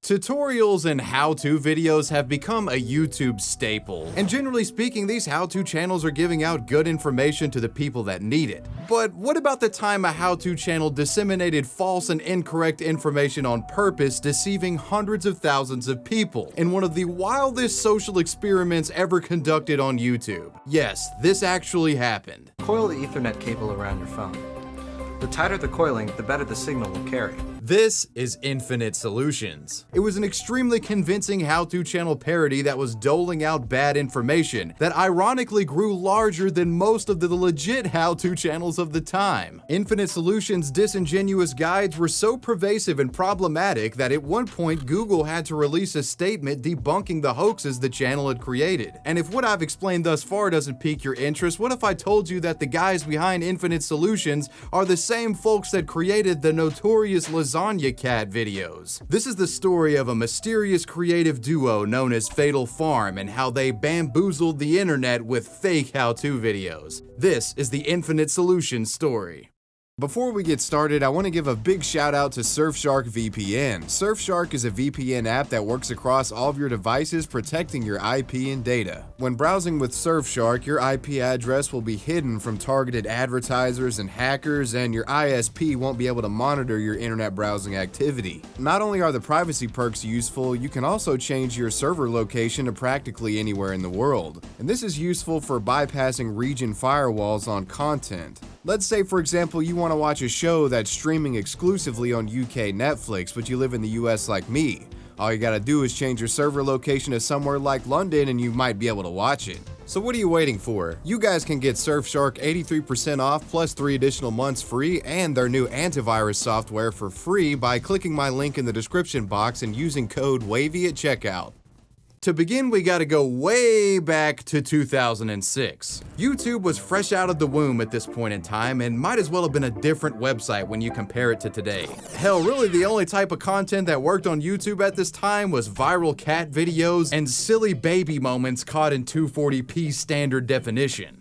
Tutorials and how-to videos have become a YouTube staple, and generally speaking, these how-to channels are giving out good information to the people that need it. But what about the time a how-to channel disseminated false and incorrect information on purpose, deceiving hundreds of thousands of people in one of the wildest social experiments ever conducted on YouTube? Yes, this actually happened. Coil the Ethernet cable around your phone. The tighter the coiling, the better the signal will carry. This is Infinite Solutions. It was an extremely convincing how-to channel parody that was doling out bad information that ironically grew larger than most of the legit how-to channels of the time. Infinite Solutions' disingenuous guides were so pervasive and problematic that at one point Google had to release a statement debunking the hoaxes the channel had created. And if what I've explained thus far doesn't pique your interest, what if I told you that the guys behind Infinite Solutions are the same folks that created the notorious Lasagna Cat videos? This is the story of a mysterious creative duo known as Fatal Farm and how they bamboozled the internet with fake how-to videos. This is the Infinite Solutions story. Before we get started, I want to give a big shout out to Surfshark VPN. Surfshark is a VPN app that works across all of your devices, protecting your IP and data. When browsing with Surfshark, your IP address will be hidden from targeted advertisers and hackers, and your ISP won't be able to monitor your internet browsing activity. Not only are the privacy perks useful, you can also change your server location to practically anywhere in the world. And this is useful for bypassing region firewalls on content. Let's say, for example, you want to watch a show that's streaming exclusively on UK Netflix, but you live in the US like me. All you gotta do is change your server location to somewhere like London and you might be able to watch it. So what are you waiting for? You guys can get Surfshark 83% off plus 3 additional months free and their new antivirus software for free by clicking my link in the description box and using code WAVY at checkout. To begin, we gotta go way back to 2006. YouTube was fresh out of the womb at this point in time and might as well have been a different website when you compare it to today. Hell, really the only type of content that worked on YouTube at this time was viral cat videos and silly baby moments caught in 240p standard definition.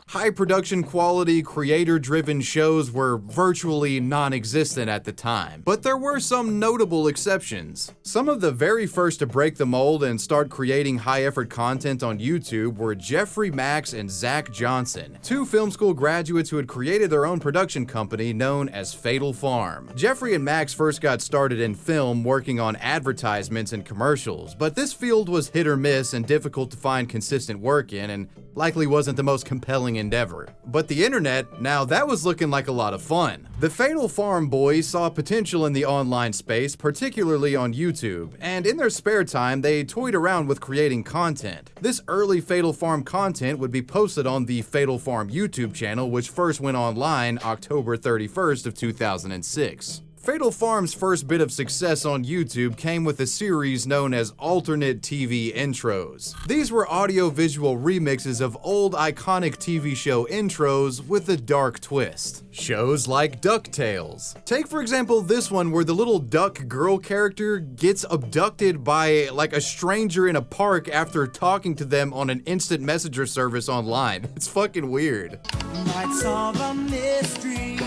High production quality, creator-driven shows were virtually non-existent at the time, but there were some notable exceptions. Some of the very first to break the mold and start creating high-effort content on YouTube were Jeffrey Max and Zach Johnson, two film school graduates who had created their own production company known as Fatal Farm. Jeffrey and Max first got started in film working on advertisements and commercials, but this field was hit or miss and difficult to find consistent work in, and likely wasn't the most compelling endeavor. But the internet, now that was looking like a lot of fun. The Fatal Farm boys saw potential in the online space, particularly on YouTube, and in their spare time, they toyed around with creating content. This early Fatal Farm content would be posted on the Fatal Farm YouTube channel, which first went online October 31st of 2006. Fatal Farm's first bit of success on YouTube came with a series known as alternate TV intros. These were audio-visual remixes of old iconic TV show intros with a dark twist. Shows like DuckTales. Take for example this one where the little duck girl character gets abducted by like a stranger in a park after talking to them on an instant messenger service online. It's fucking weird. Might solve a mystery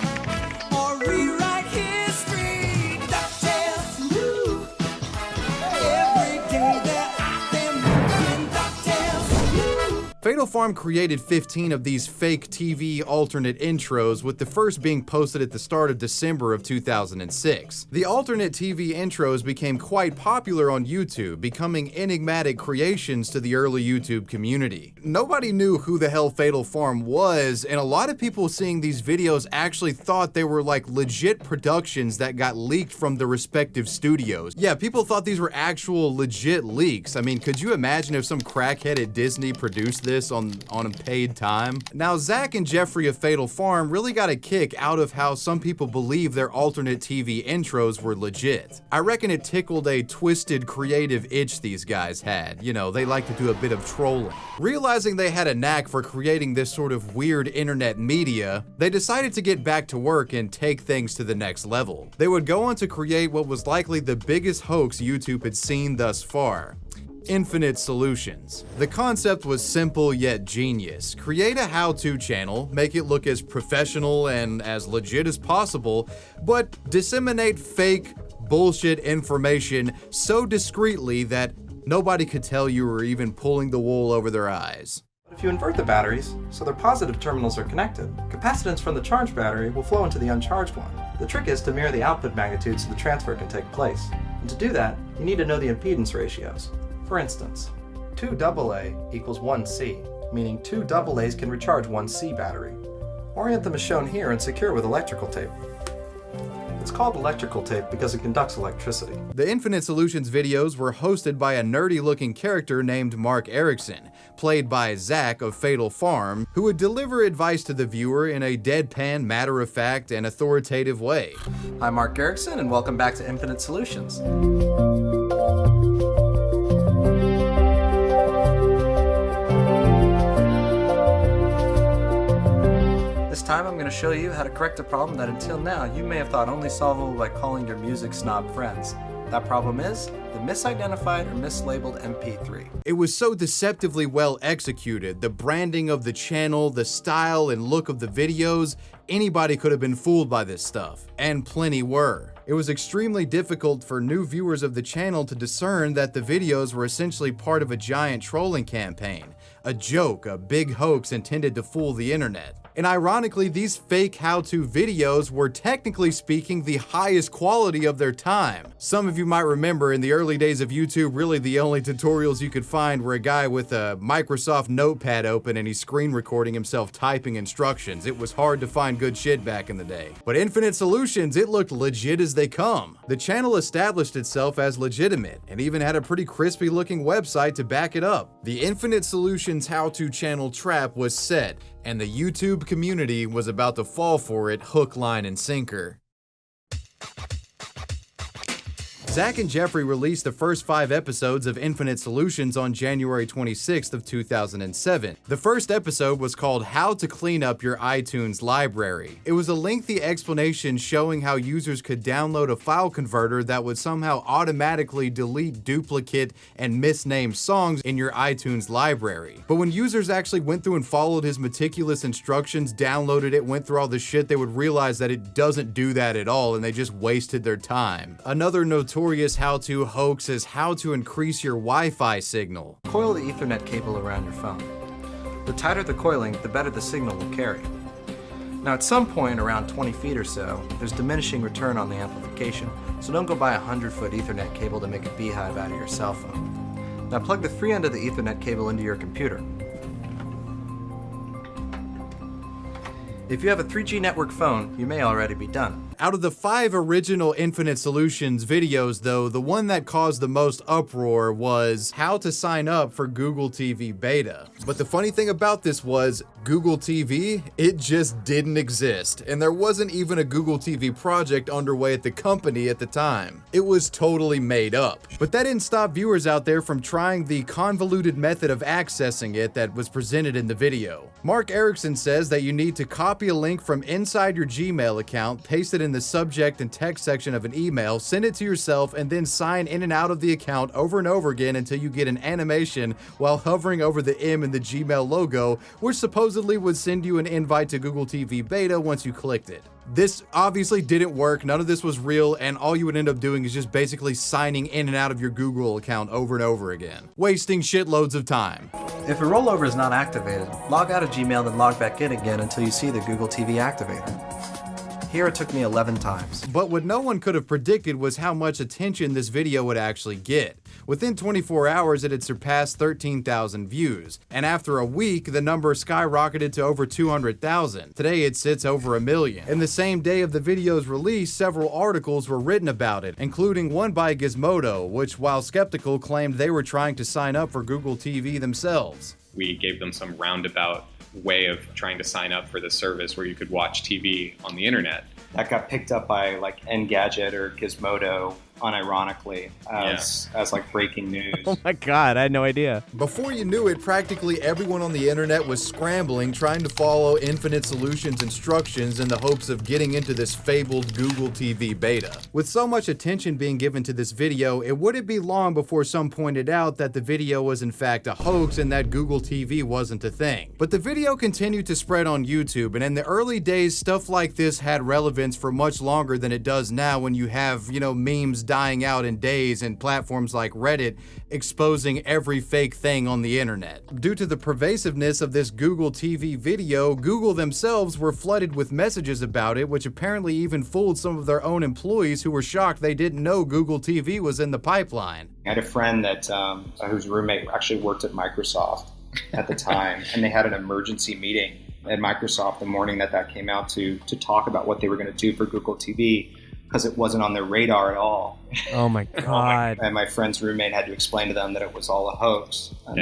or rewrite history. DuckTales, woo. Every day they're out there moving DuckTales, woo. Fatal Farm created 15 of these fake TV alternate intros, with the first being posted at the start of December of 2006. The alternate TV intros became quite popular on YouTube, becoming enigmatic creations to the early YouTube community. Nobody knew who the hell Fatal Farm was, and a lot of people seeing these videos actually thought they were like legit productions that got leaked from the respective studios. Yeah, people thought these were actual legit leaks. I mean, could you imagine if some crackhead at Disney produced this on a paid time? Now, Zach and Jeffrey of Fatal Farm really got a kick out of how some people believe their alternate TV intros were legit. I reckon it tickled a twisted creative itch these guys had. You know, they like to do a bit of trolling. Realizing they had a knack for creating this sort of weird internet media, they decided to get back to work and take things to the next level. They would go on to create what was likely the biggest hoax YouTube had seen thus far. Infinite Solutions. The concept was simple yet genius. Create a how-to channel, make it look as professional and as legit as possible, but disseminate fake bullshit information so discreetly that nobody could tell you were even pulling the wool over their eyes. But if you invert the batteries so their positive terminals are connected, capacitance from the charged battery will flow into the uncharged one. The trick is to mirror the output magnitude so the transfer can take place. And to do that, you need to know the impedance ratios. For instance, 2 AA equals 1 C, meaning 2 AA's can recharge 1 C battery. Orient them as shown here and secure with electrical tape. It's called electrical tape because it conducts electricity. The Infinite Solutions videos were hosted by a nerdy-looking character named Mark Erickson, played by Zach of Fatal Farm, who would deliver advice to the viewer in a deadpan, matter-of-fact, and authoritative way. I'm Mark Erickson, and welcome back to Infinite Solutions. This time I'm going to show you how to correct a problem that until now you may have thought only solvable by calling your music snob friends. That problem is the misidentified or mislabeled MP3. It was so deceptively well executed, the branding of the channel, the style and look of the videos, anybody could have been fooled by this stuff, and plenty were. It was extremely difficult for new viewers of the channel to discern that the videos were essentially part of a giant trolling campaign, a joke, a big hoax intended to fool the internet. And ironically, these fake how-to videos were technically speaking the highest quality of their time. Some of you might remember in the early days of YouTube, really the only tutorials you could find were a guy with a Microsoft Notepad open and he's screen recording himself typing instructions. It was hard to find good shit back in the day. But Infinite Solutions, it looked legit as they come. The channel established itself as legitimate and even had a pretty crispy looking website to back it up. The Infinite Solutions how-to channel trap was set, and the YouTube community was about to fall for it hook, line, and sinker. Zach and Jeffrey released the first 5 episodes of Infinite Solutions on January 26th of 2007. The first episode was called How to Clean Up Your iTunes Library. It was a lengthy explanation showing how users could download a file converter that would somehow automatically delete duplicate and misnamed songs in your iTunes library. But when users actually went through and followed his meticulous instructions, downloaded it, went through all the shit, they would realize that it doesn't do that at all and they just wasted their time. Another notorious how-to hoax is how to increase your Wi-Fi signal. Coil the Ethernet cable around your phone. The tighter the coiling, the better the signal will carry. Now at some point, around 20 feet or so, there's diminishing return on the amplification, so don't go buy a 100-foot Ethernet cable to make a beehive out of your cell phone. Now plug the free end of the Ethernet cable into your computer. If you have a 3G network phone, you may already be done. Out of the 5 original Infinite Solutions videos though, the one that caused the most uproar was how to sign up for Google TV Beta. But the funny thing about this was Google TV, it just didn't exist, and there wasn't even a Google TV project underway at the company at the time. It was totally made up. But that didn't stop viewers out there from trying the convoluted method of accessing it that was presented in the video. Mark Erickson says that you need to copy a link from inside your Gmail account, paste it in the subject and text section of an email, send it to yourself, and then sign in and out of the account over and over again until you get an animation while hovering over the M in the Gmail logo, which supposedly would send you an invite to Google TV Beta once you clicked it. This obviously didn't work, none of this was real, and all you would end up doing is just basically signing in and out of your Google account over and over again, wasting shitloads of time. If a rollover is not activated, log out of Gmail then log back in again until you see the Google TV activated. Here it took me 11 times. But what no one could have predicted was how much attention this video would actually get. Within 24 hours, it had surpassed 13,000 views, and after a week, the number skyrocketed to over 200,000. Today, it sits over 1 million. In the same day of the video's release, several articles were written about it, including one by Gizmodo, which, while skeptical, claimed they were trying to sign up for Google TV themselves. We gave them some roundabout way of trying to sign up for the service where you could watch TV on the internet. That got picked up by like Engadget or Gizmodo, unironically as like breaking news. Oh my God, I had no idea. Before you knew it, practically everyone on the internet was scrambling, trying to follow Infinite Solutions instructions in the hopes of getting into this fabled Google TV beta. With so much attention being given to this video, it wouldn't be long before some pointed out that the video was in fact a hoax and that Google TV wasn't a thing. But the video continued to spread on YouTube, and in the early days, stuff like this had relevance for much longer than it does now when you have, memes dying out in days and platforms like Reddit exposing every fake thing on the internet. Due to the pervasiveness of this Google TV video, Google themselves were flooded with messages about it, which apparently even fooled some of their own employees who were shocked they didn't know Google TV was in the pipeline. I had a friend that whose roommate actually worked at Microsoft at the time, and they had an emergency meeting at Microsoft the morning that came out to talk about what they were going to do for Google TV, because it wasn't on their radar at all. Oh my God. And my friend's roommate had to explain to them that it was all a hoax. And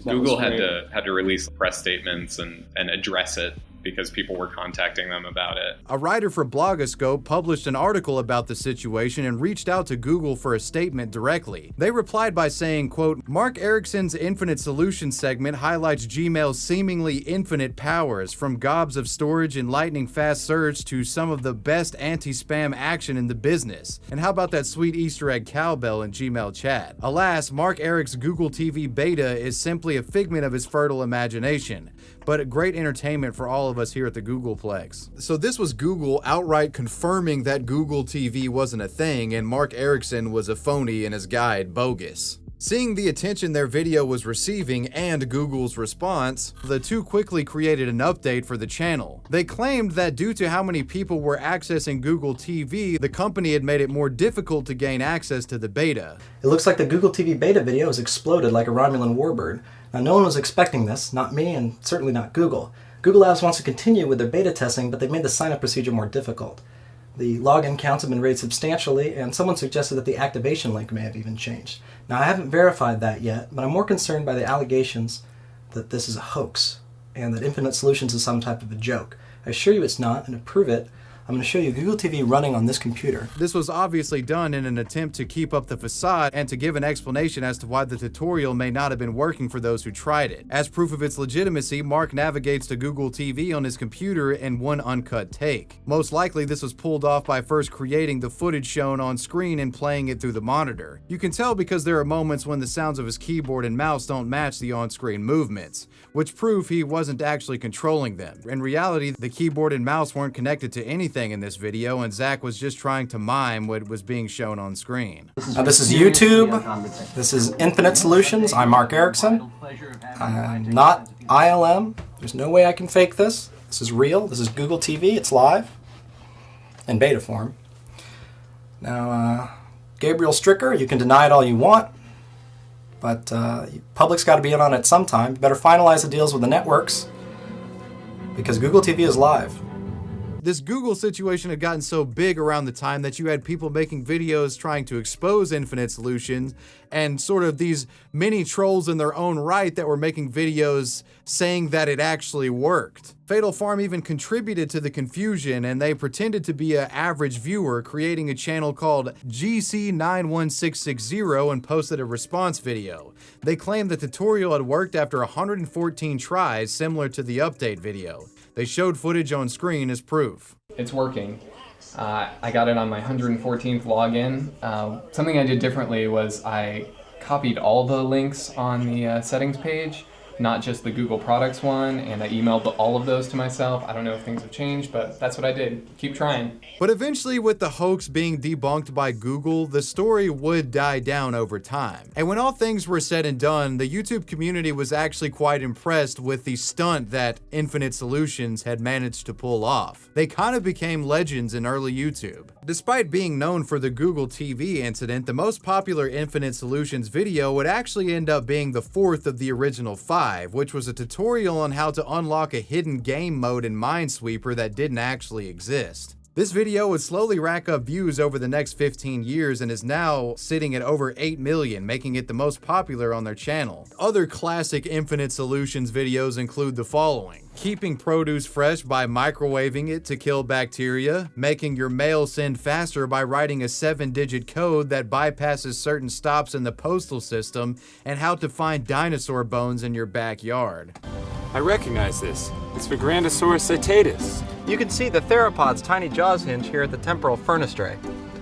Google had to release press statements and address it because people were contacting them about it. A writer for Blogoscope published an article about the situation and reached out to Google for a statement directly. They replied by saying, quote, "Mark Erickson's Infinite Solutions segment highlights Gmail's seemingly infinite powers, from gobs of storage and lightning fast search to some of the best anti-spam action in the business. And how about that sweet Easter egg cowbell in Gmail chat? Alas, Mark Erick's Google TV beta is simply a figment of his fertile imagination, but a great entertainment for all of us here at the Googleplex." So this was Google outright confirming that Google TV wasn't a thing and Mark Erickson was a phony and his guide bogus. Seeing the attention their video was receiving and Google's response, the two quickly created an update for the channel. They claimed that due to how many people were accessing Google TV, the company had made it more difficult to gain access to the beta. It looks like the Google TV beta video has exploded like a Romulan warbird. Now, no one was expecting this, not me and certainly not Google. Google Labs wants to continue with their beta testing, but they've made the sign-up procedure more difficult. The login counts have been raised substantially, and someone suggested that the activation link may have even changed. Now, I haven't verified that yet, but I'm more concerned by the allegations that this is a hoax, and that Infinite Solutions is some type of a joke. I assure you it's not, and to prove it, I'm going to show you Google TV running on this computer. This was obviously done in an attempt to keep up the facade and to give an explanation as to why the tutorial may not have been working for those who tried it. As proof of its legitimacy, Mark navigates to Google TV on his computer in one uncut take. Most likely this was pulled off by first creating the footage shown on screen and playing it through the monitor. You can tell because there are moments when the sounds of his keyboard and mouse don't match the on-screen movements, which prove he wasn't actually controlling them. In reality, the keyboard and mouse weren't connected to anything in this video, and Zach was just trying to mime what was being shown on screen. Now, this is YouTube. This is Infinite Solutions. I'm Mark Erickson. I'm not ILM. There's no way I can fake this. This is real. This is Google TV. It's live in beta form. Now, Gabriel Stricker, you can deny it all you want, but public's got to be in on it sometime. You better finalize the deals with the networks, because Google TV is live. This Google situation had gotten so big around the time that you had people making videos trying to expose Infinite Solutions, and sort of these mini trolls in their own right that were making videos saying that it actually worked. Fatal Farm even contributed to the confusion, and they pretended to be an average viewer, creating a channel called GC91660 and posted a response video. They claimed the tutorial had worked after 114 tries, similar to the update video. They showed footage on screen as proof. It's working. I got it on my 114th login. Something I did differently was I copied all the links on the settings page, not just the Google products one, and I emailed all of those to myself. I don't know if things have changed, but that's what I did. Keep trying. But eventually, with the hoax being debunked by Google, the story would die down over time. And when all things were said and done, the YouTube community was actually quite impressed with the stunt that Infinite Solutions had managed to pull off. They kind of became legends in early YouTube. Despite being known for the Google TV incident, the most popular Infinite Solutions video would actually end up being the fourth of the original 5, which was a tutorial on how to unlock a hidden game mode in Minesweeper that didn't actually exist. This video would slowly rack up views over the next 15 years and is now sitting at over 8 million, making it the most popular on their channel. Other classic Infinite Solutions videos include the following: keeping produce fresh by microwaving it to kill bacteria, making your mail send faster by writing a 7-digit code that bypasses certain stops in the postal system, and how to find dinosaur bones in your backyard. I recognize this. It's Vigrantosaurus citatus. You can see the theropod's tiny jaws hinge here at the temporal furnace tray.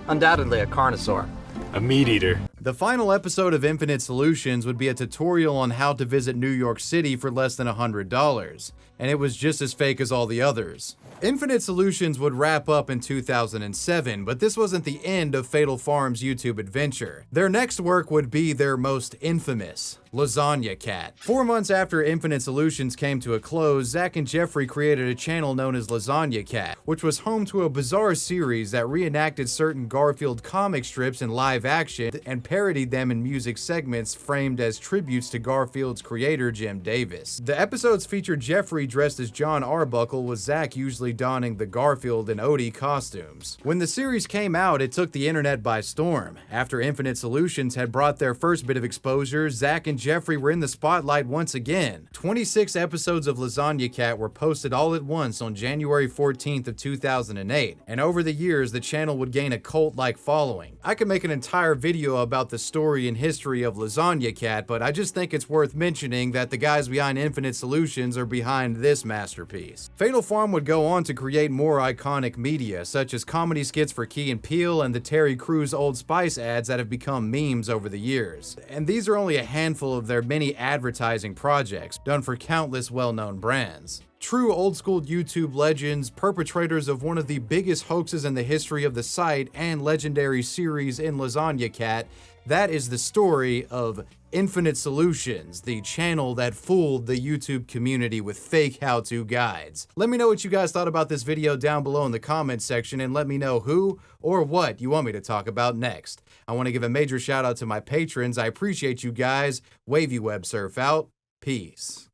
Undoubtedly a carnosaur. A meat eater. The final episode of Infinite Solutions would be a tutorial on how to visit New York City for less than $100, and it was just as fake as all the others. Infinite Solutions would wrap up in 2007, but this wasn't the end of Fatal Farm's YouTube adventure. Their next work would be their most infamous, Lasagna Cat. 4 months after Infinite Solutions came to a close, Zach and Jeffrey created a channel known as Lasagna Cat, which was home to a bizarre series that reenacted certain Garfield comic strips in live action and parodied them in music segments framed as tributes to Garfield's creator, Jim Davis. The episodes featured Jeffrey dressed as John Arbuckle, with Zach usually donning the Garfield and Odie costumes. When the series came out, it took the internet by storm. After Infinite Solutions had brought their first bit of exposure, Zach and Jeffrey were in the spotlight once again. 26 episodes of Lasagna Cat were posted all at once on January 14th of 2008, and over the years the channel would gain a cult-like following. I could make an entire video about the story and history of Lasagna Cat, but I just think it's worth mentioning that the guys behind Infinite Solutions are behind this masterpiece. Fatal Farm would go on to create more iconic media, such as comedy skits for Key and Peele and the Terry Crews Old Spice ads that have become memes over the years. And these are only a handful of their many advertising projects, done for countless well-known brands. True old-school YouTube legends, perpetrators of one of the biggest hoaxes in the history of the site and legendary series in Lasagna Cat, that is the story of Infinite Solutions, the channel that fooled the YouTube community with fake how-to guides. Let me know what you guys thought about this video down below in the comments section, and let me know who or what you want me to talk about next. I want to give a major shout out to my patrons. I appreciate you guys. Wavy Web Surf out. Peace.